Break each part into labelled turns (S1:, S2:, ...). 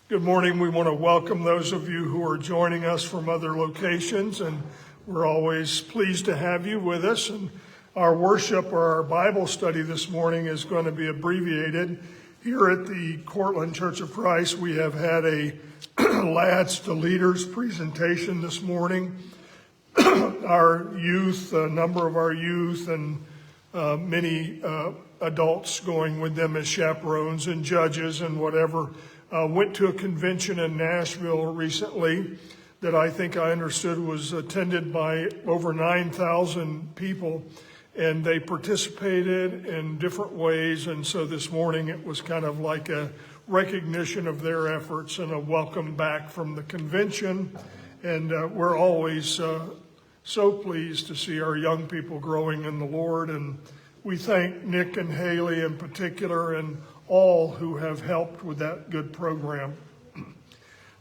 S1: Good morning. We want to welcome those of you who are joining us from other locations, and we're always pleased to have you with us. And our worship or our Bible study this morning is going to be abbreviated. Here at the Cortland Church of Christ, we have had a Lads to Leaders presentation this morning. Our youth, a number of our youth, and many adults going with them as chaperones and judges and whatever, went to a convention in Nashville recently that I think I understood was attended by over 9,000 people, and they participated in different ways. And so this morning it was kind of like a recognition of their efforts and a welcome back from the convention. And we're always so pleased to see our young people growing in the Lord. And we thank Nick and Haley in particular and all who have helped with that good program.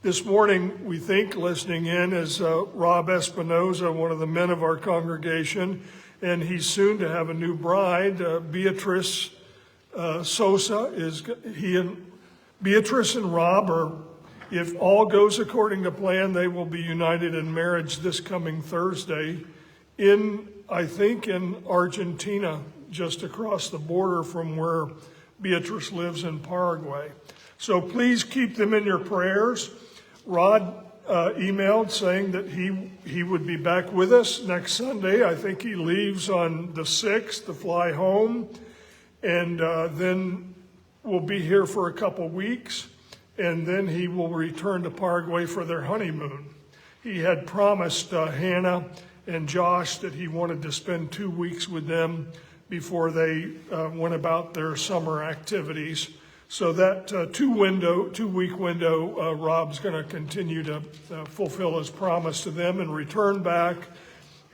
S1: This morning, we think, listening in is Rob Espinoza, one of the men of our congregation, and he's soon to have a new bride, Beatrice Sosa. Beatrice and Rob are, if all goes according to plan, they will be united in marriage this coming Thursday in Argentina, just across the border from where Beatrice lives in Paraguay. So please keep them in your prayers. Rod emailed saying that he would be back with us next Sunday. I think he leaves on the 6th to fly home, and then we'll be here for a couple weeks, and then he will return to Paraguay for their honeymoon. He had promised Hannah and Josh that he wanted to spend 2 weeks with them before they went about their summer activities. So that 2-week window, Rob's going to continue to fulfill his promise to them and return back,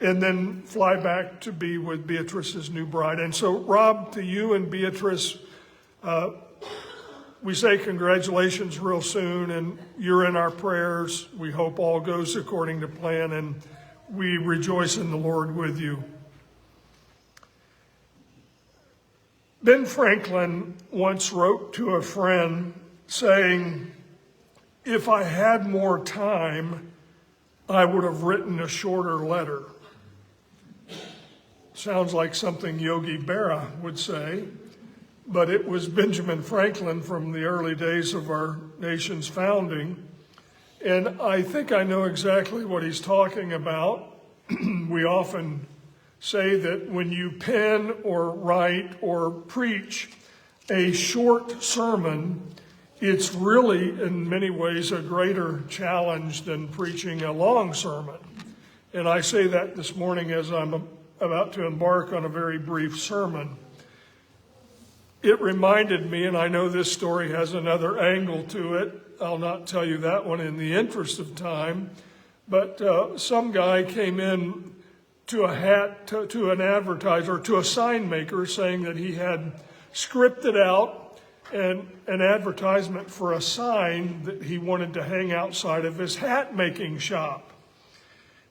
S1: and then fly back to be with Beatrice's new bride. And so, Rob, to you and Beatrice, we say congratulations real soon, and you're in our prayers. We hope all goes according to plan, and we rejoice in the Lord with you. Ben Franklin once wrote to a friend saying, "If I had more time, I would have written a shorter letter." Sounds like something Yogi Berra would say, but it was Benjamin Franklin from the early days of our nation's founding. And I think I know exactly what he's talking about. We often say that when you pen or write or preach a short sermon, it's really in many ways a greater challenge than preaching a long sermon. And I say that this morning as I'm about to embark on a very brief sermon. It reminded me, and I know this story has another angle to it. I'll not tell you that one in the interest of time. But some guy came in to an advertiser, to a sign maker, saying that he had scripted out an advertisement for a sign that he wanted to hang outside of his hat making shop.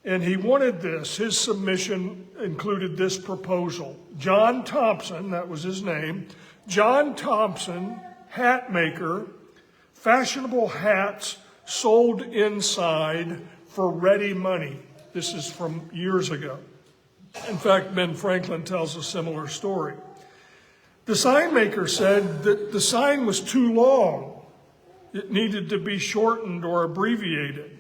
S1: And he wanted this. His submission included this proposal: John Thompson, that was his name, John Thompson, hat maker, fashionable hats sold inside for ready money. This is from years ago. In fact, Ben Franklin tells a similar story. The sign maker said that the sign was too long. It needed to be shortened or abbreviated.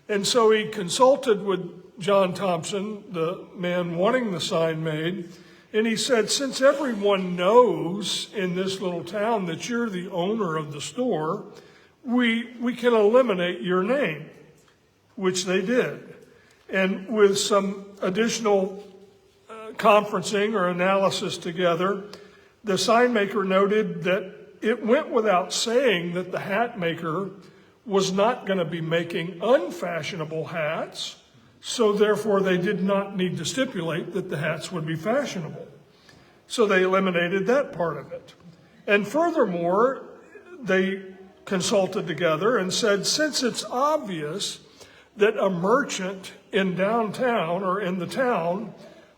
S1: And so he consulted with John Thompson, the man wanting the sign made, and he said, "Since everyone knows in this little town that you're the owner of the store, we can eliminate your name," which they did. And with some additional conferencing or analysis together, the sign maker noted that it went without saying that the hat maker was not going to be making unfashionable hats, so therefore they did not need to stipulate that the hats would be fashionable. So they eliminated that part of it. And furthermore, they consulted together and said, since it's obvious that a merchant in downtown or in the town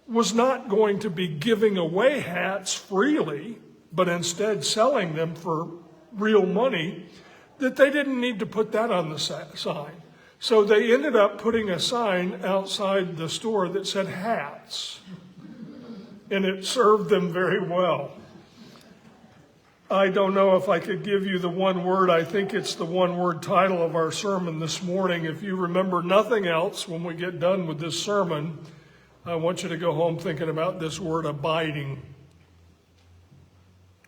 S1: was not going to be giving away hats freely, but instead selling them for real money, that they didn't need to put that on the sign. So they ended up putting a sign outside the store that said hats. And it served them very well. I don't know if I could give you the one word. I think it's the one word title of our sermon this morning. If you remember nothing else when we get done with this sermon, I want you to go home thinking about this word, abiding.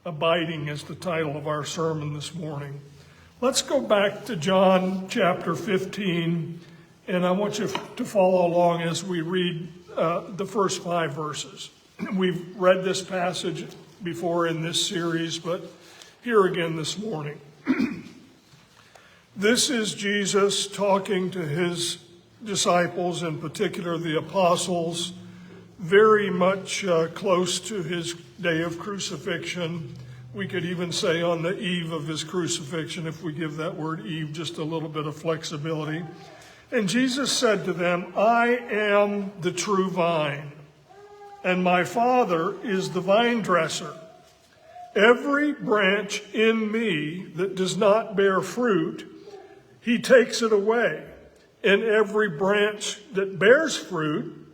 S1: Abiding is the title of our sermon this morning. Let's go back to John chapter 15, and I want you to follow along as we read the first 5 verses. We've read this passage before in this series, but here again this morning. This is Jesus talking to his disciples, in particular the apostles, very much close to his day of crucifixion. We could even say on the eve of his crucifixion, if we give that word eve just a little bit of flexibility. And Jesus said to them, I am the true vine, and my Father is the vine dresser. Every branch in me that does not bear fruit, he takes it away. And every branch that bears fruit,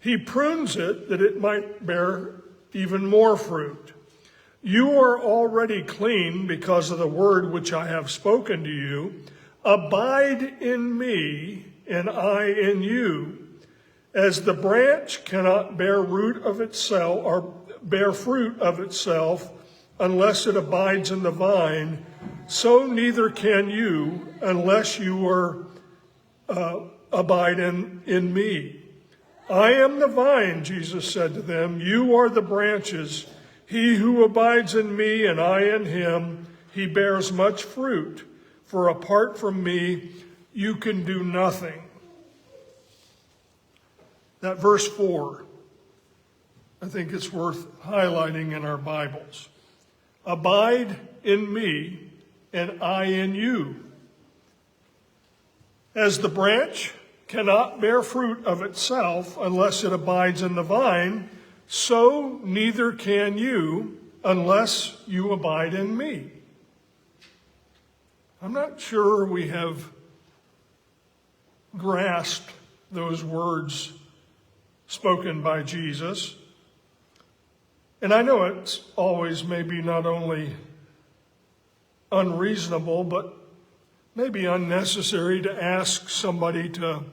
S1: he prunes it that it might bear even more fruit. You are already clean because of the word which I have spoken to you. Abide in me, and I in you. As the branch cannot bear root of itself or bear fruit of itself unless it abides in the vine, so neither can you unless you abide in me. I am the vine, Jesus said to them. You are the branches. He who abides in me and I in him, he bears much fruit. For apart from me, you can do nothing. That verse 4, I think it's worth highlighting in our Bibles. Abide in me and I in you. As the branch cannot bear fruit of itself unless it abides in the vine, so neither can you unless you abide in me. I'm not sure we have grasped those words spoken by Jesus. And I know it's always maybe not only unreasonable, but maybe unnecessary to ask somebody to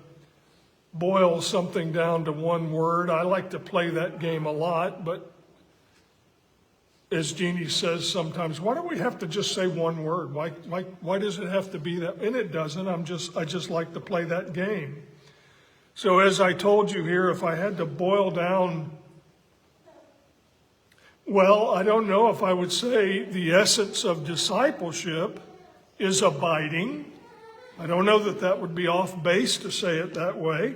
S1: boil something down to one word. I like to play that game a lot, but as Jeannie says sometimes, why don't we have to just say one word? Why does it have to be that? And it doesn't. I just like to play that game. So as I told you here, if I had to boil down, well, I don't know if I would say the essence of discipleship is abiding. I don't know that that would be off base to say it that way.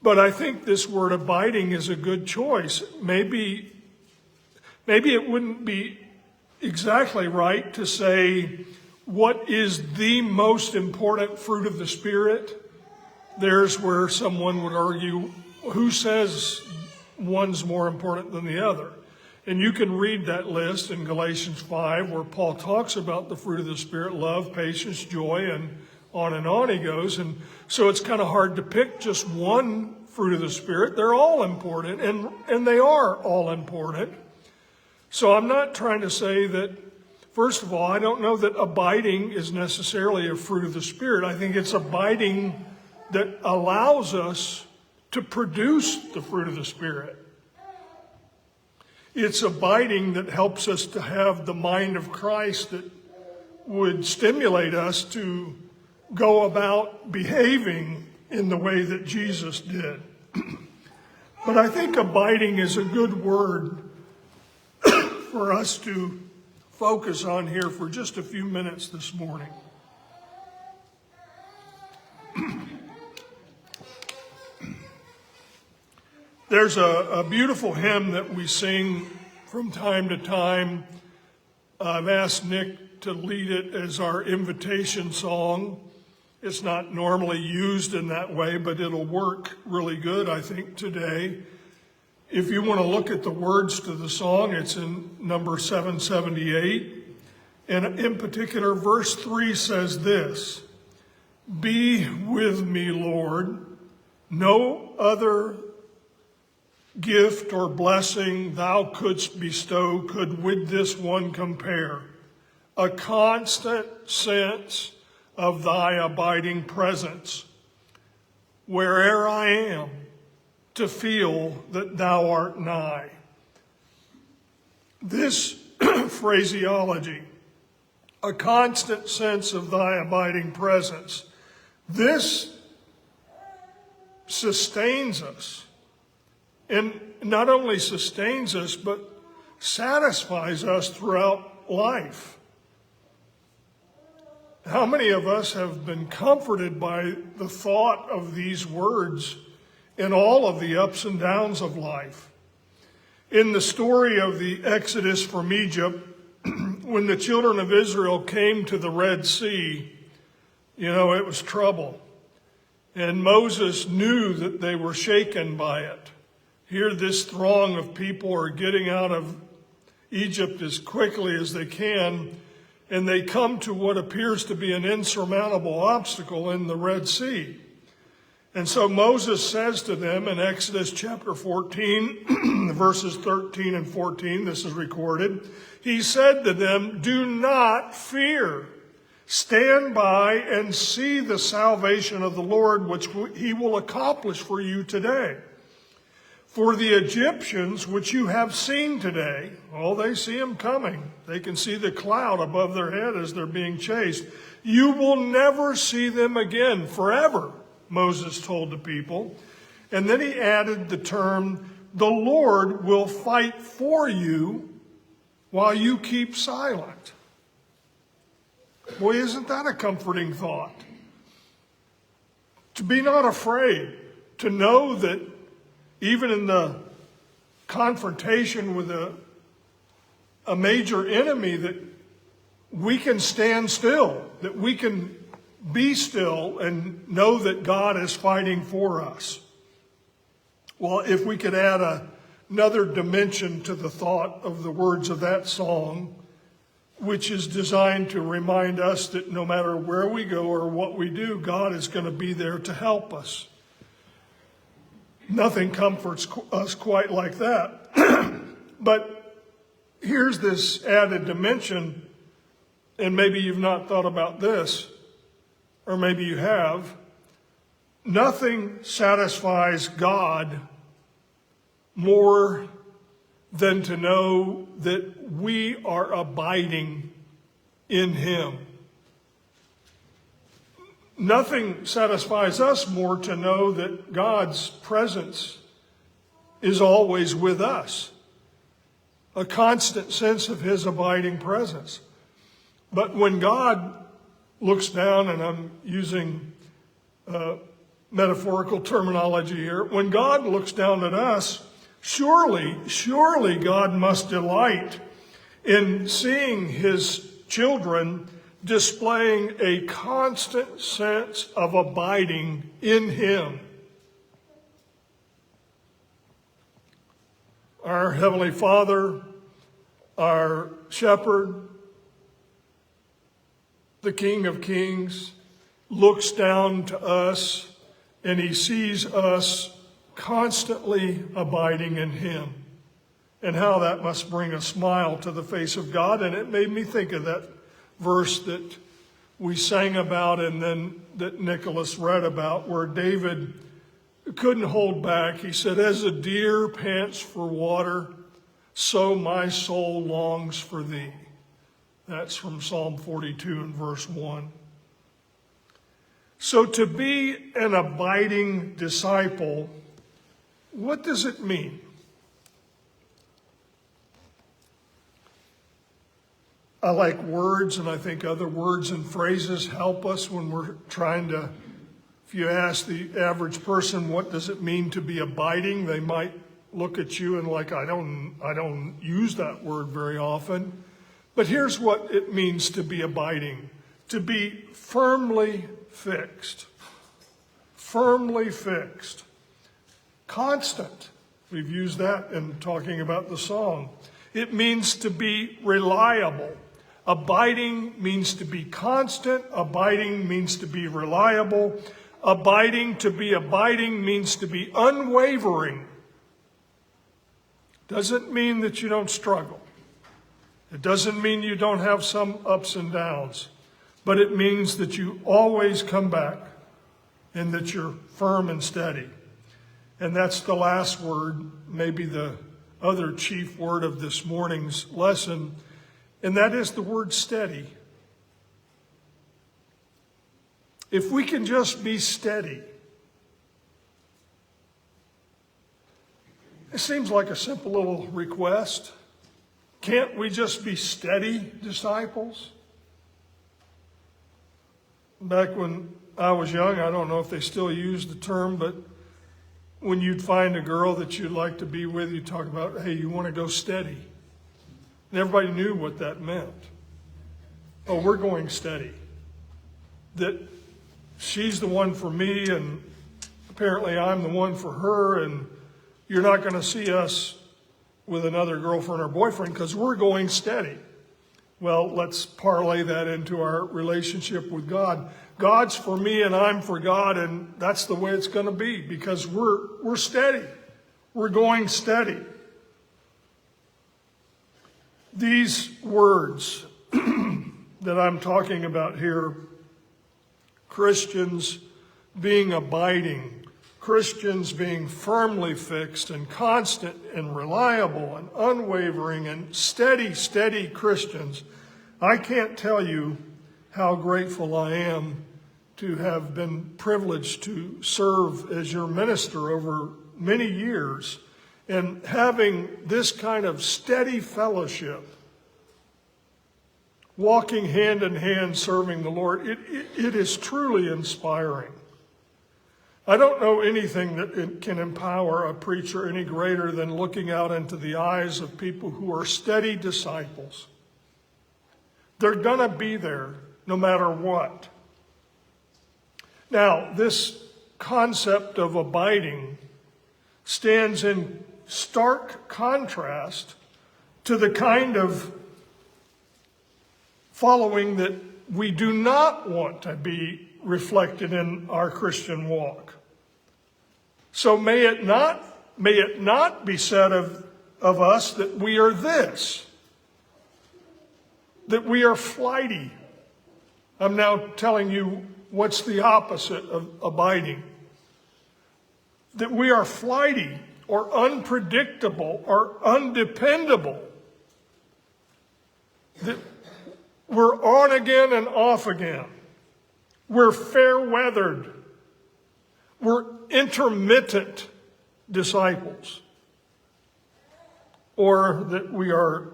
S1: But I think this word abiding is a good choice. Maybe it wouldn't be exactly right to say what is the most important fruit of the Spirit. There's where someone would argue, who says one's more important than the other? And you can read that list in Galatians 5 where Paul talks about the fruit of the Spirit, love, patience, joy, and on he goes. And so it's kind of hard to pick just one fruit of the Spirit. They're all important, and they are all important. So I'm not trying to say that, first of all, I don't know that abiding is necessarily a fruit of the Spirit. I think it's abiding that allows us to produce the fruit of the Spirit. It's abiding that helps us to have the mind of Christ that would stimulate us to go about behaving in the way that Jesus did. But I think abiding is a good word for us to focus on here for just a few minutes this morning. There's a beautiful hymn that we sing from time to time. I've asked Nick to lead it as our invitation song. It's not normally used in that way, but it'll work really good, I think, today. If you want to look at the words to the song, it's in number 778. And in particular, verse 3 says this, "Be with me, Lord. No other gift or blessing thou couldst bestow could with this one compare. A constant sense of thy abiding presence, where'er I am, to feel that thou art nigh." This phraseology, a constant sense of thy abiding presence, this sustains us. And not only sustains us, but satisfies us throughout life. How many of us have been comforted by the thought of these words in all of the ups and downs of life? In the story of the Exodus from Egypt, when the children of Israel came to the Red Sea, it was trouble. And Moses knew that they were shaken by it. Here this throng of people are getting out of Egypt as quickly as they can, and they come to what appears to be an insurmountable obstacle in the Red Sea. And so Moses says to them in Exodus chapter 14, verses 13 and 14, this is recorded, he said to them, "Do not fear. Stand by and see the salvation of the Lord, which he will accomplish for you today. For the Egyptians, which you have seen today," they see them coming. They can see the cloud above their head as they're being chased. "You will never see them again forever," Moses told the people. And then he added the term, "The Lord will fight for you while you keep silent." Boy, isn't that a comforting thought? To be not afraid, to know that even in the confrontation with a major enemy, that we can stand still, that we can be still and know that God is fighting for us. Well, if we could add another dimension to the thought of the words of that song, which is designed to remind us that no matter where we go or what we do, God is going to be there to help us. Nothing comforts us quite like that. But here's this added dimension, and maybe you've not thought about this, or maybe you have. Nothing satisfies God more than to know that we are abiding in him. Nothing satisfies us more to know that God's presence is always with us. A constant sense of his abiding presence. But when God looks down, and I'm using metaphorical terminology here, when God looks down at us, surely God must delight in seeing his children displaying a constant sense of abiding in him. Our Heavenly Father, our Shepherd, the King of Kings, looks down to us and he sees us constantly abiding in him. And how that must bring a smile to the face of God. And it made me think of that verse that we sang about and then that Nicholas read about, where David couldn't hold back. He said, "As a deer pants for water, so my soul longs for thee." That's from Psalm 42 and verse 1. So to be an abiding disciple, what does it mean? I like words, and I think other words and phrases help us when we're trying to, if you ask the average person, what does it mean to be abiding? They might look at you and like, I don't use that word very often. But here's what it means to be abiding. To be firmly fixed. Firmly fixed. Constant. We've used that in talking about the song. It means to be reliable. Abiding means to be constant. Abiding means to be reliable. To be abiding means to be unwavering. Doesn't mean that you don't struggle. It doesn't mean you don't have some ups and downs. But it means that you always come back and that you're firm and steady. And that's the last word, maybe the other chief word of this morning's lesson, and that is the word steady. If we can just be steady, it seems like a simple little request. Can't we just be steady disciples? Back when I was young, I don't know if they still use the term, but when you'd find a girl that you'd like to be with, you'd talk about, hey, you want to go steady. And everybody knew what that meant. Oh, we're going steady. That she's the one for me, and apparently I'm the one for her, and you're not going to see us with another girlfriend or boyfriend because we're going steady. Well, let's parlay that into our relationship with God. God's for me and I'm for God, and that's the way it's going to be because we're steady. We're going steady. These words that I'm talking about here, Christians being abiding, Christians being firmly fixed and constant and reliable and unwavering and steady Christians, I can't tell you how grateful I am to have been privileged to serve as your minister over many years, and having this kind of steady fellowship, walking hand in hand serving the Lord. It is truly inspiring. I don't know anything that can empower a preacher any greater than looking out into the eyes of people who are steady disciples. They're going to be there no matter what. Now, this concept of abiding stands in stark contrast to the kind of following that we do not want to be reflected in our Christian walk. So may it not be said of us that we are this, that we are flighty. I'm now telling you what's the opposite of abiding. That we are flighty or unpredictable or undependable. That we're on again and off again. We're fair-weathered. We're intermittent disciples. Or that we are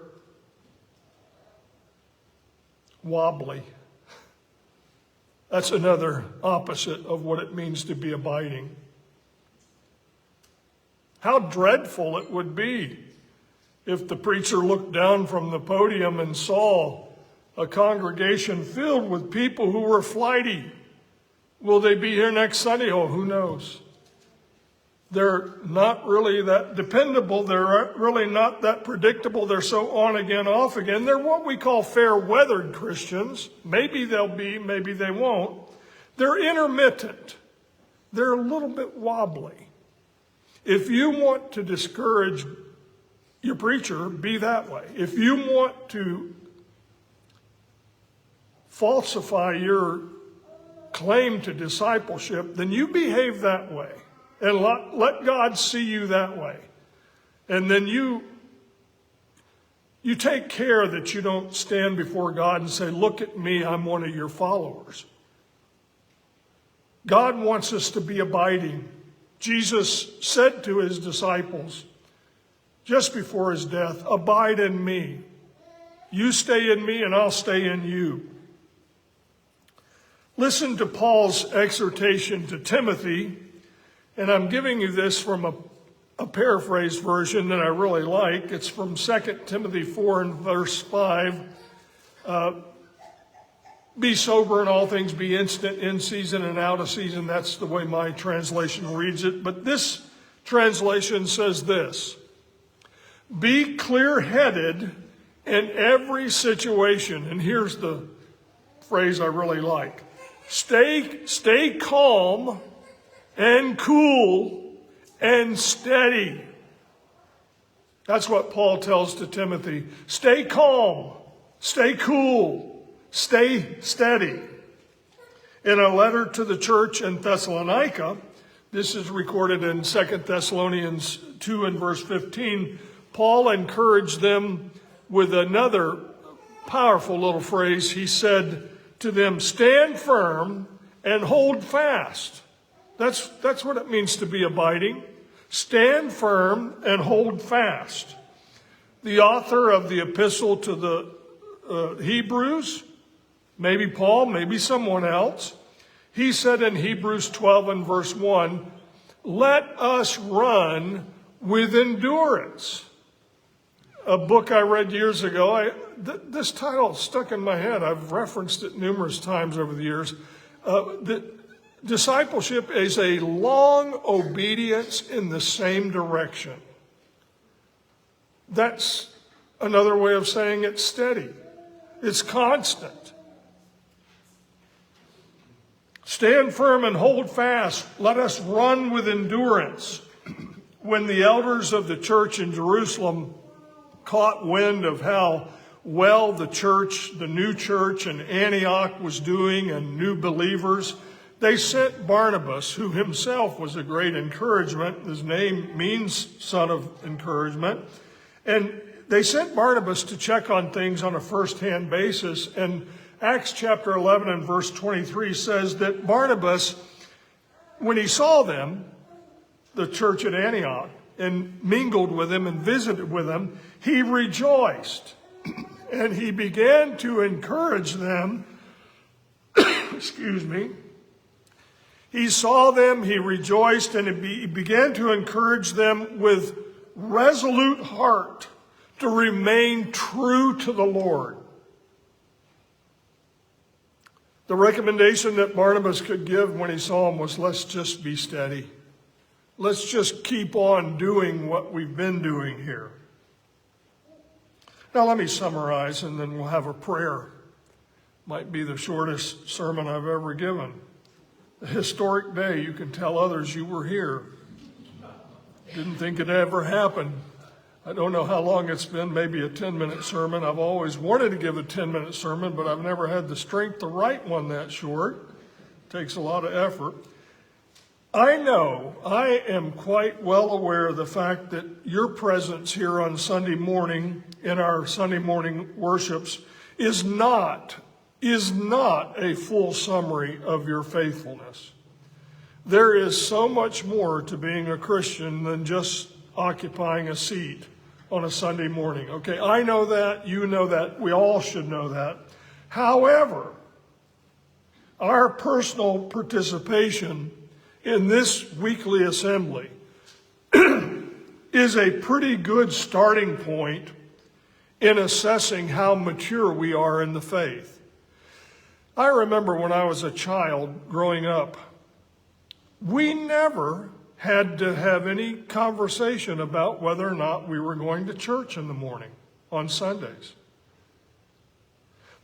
S1: wobbly. That's another opposite of what it means to be abiding. How dreadful it would be if the preacher looked down from the podium and saw a congregation filled with people who were flighty. Will they be here next Sunday? Oh, who knows? They're not really that dependable. They're really not that predictable. They're so on again, off again. They're what we call fair-weathered Christians. Maybe they'll be, maybe they won't. They're intermittent. They're a little bit wobbly. If you want to discourage your preacher, be that way. If you want to falsify your claim to discipleship, then you behave that way. And let God see you that way. And then you take care that you don't stand before God and say, look at me, I'm one of your followers. God wants us to be abiding. Jesus said to his disciples just before his death, abide in me. You stay in me and I'll stay in you. Listen to Paul's exhortation to Timothy. And I'm giving you this from a paraphrased version that I really like. It's from 2 Timothy 4 and verse 5. Be sober in all things, be instant, in season and out of season. That's the way my translation reads it. But this translation says this: be clear-headed in every situation, and here's the phrase I really like, stay calm and cool and steady. That's what Paul tells to Timothy. Stay calm, stay cool, stay steady. In a letter to the church in Thessalonica, this is recorded in 2 Thessalonians 2 and verse 15, Paul encouraged them with another powerful little phrase. He said to them, stand firm and hold fast. That's what it means to be abiding. Stand firm and hold fast. The author of the epistle to the Hebrews, maybe Paul, maybe someone else, he said in Hebrews 12 and verse 1, let us run with endurance. A book I read years ago, this title stuck in my head. I've referenced it numerous times over the years. Discipleship is a long obedience in the same direction. That's another way of saying it's steady. It's constant. Stand firm and hold fast. Let us run with endurance. When the elders of the church in Jerusalem caught wind of how well the church, the new church in Antioch was doing and new believers, they sent Barnabas, who himself was a great encouragement. His name means son of encouragement. And they sent Barnabas to check on things on a first-hand basis. And Acts chapter 11 and verse 23 says that Barnabas, when he saw them, the church at Antioch, and mingled with them and visited with them, he rejoiced. And he began to encourage them. Excuse me. He saw them, he rejoiced, and he began to encourage them with resolute heart to remain true to the Lord. The recommendation that Barnabas could give when he saw him was, let's just be steady. Let's just keep on doing what we've been doing here. Now let me summarize, and then we'll have a prayer. Might be the shortest sermon I've ever given. A historic day. You can tell others you were here. Didn't think it ever happened. I don't know how long it's been, maybe a 10-minute sermon. I've always wanted to give a 10-minute sermon, but I've never had the strength to write one that short. It takes a lot of effort. I know, I am quite well aware of the fact that your presence here on Sunday morning in our Sunday morning worships is not a full summary of your faithfulness. There is so much more to being a Christian than just occupying a seat on a Sunday morning. Okay, I know that, you know that, we all should know that. However, our personal participation in this weekly assembly is a pretty good starting point in assessing how mature we are in the faith. I remember when I was a child growing up, we never had to have any conversation about whether or not we were going to church in the morning on Sundays.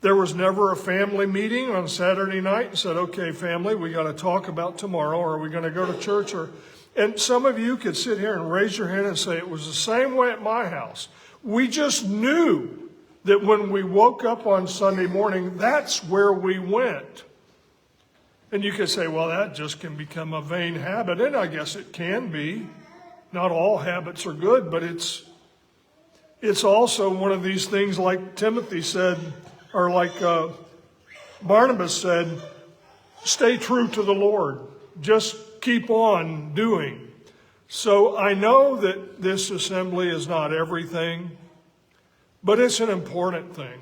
S1: There was never a family meeting on Saturday night and said, okay, family, we got to talk about tomorrow. Are we going to go to church? And some of you could sit here and raise your hand and say, it was the same way at my house. We just knew that when we woke up on Sunday morning, that's where we went. And you could say, well, that just can become a vain habit. And I guess it can be. Not all habits are good, but it's also one of these things like Timothy said, or like Barnabas said, stay true to the Lord. Just keep on doing. So I know that this assembly is not everything, but it's an important thing.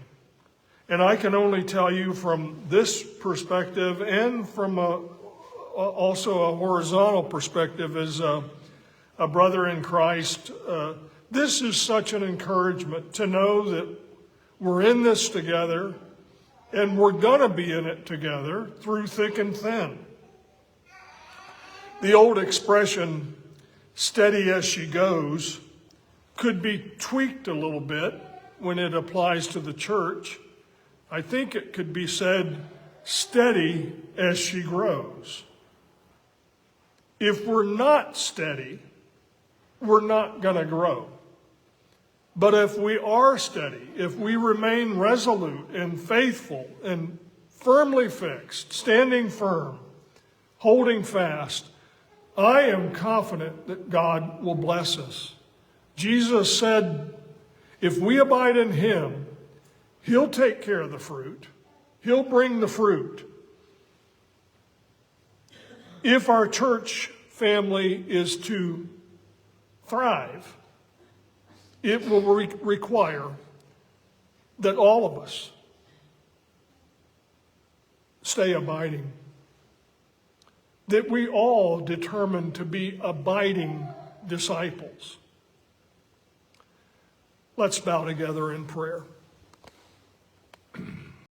S1: And I can only tell you from this perspective and from also a horizontal perspective as a brother in Christ, this is such an encouragement to know that we're in this together and we're going to be in it together through thick and thin. The old expression, steady as she goes, could be tweaked a little bit when it applies to the church, I think it could be said, steady as she grows. If we're not steady, we're not going to grow. But if we are steady, if we remain resolute and faithful and firmly fixed, standing firm, holding fast, I am confident that God will bless us. Jesus said, if we abide in him, he'll take care of the fruit. He'll bring the fruit. If our church family is to thrive, it will require that all of us stay abiding. That we all determine to be abiding disciples. Let's bow together in prayer.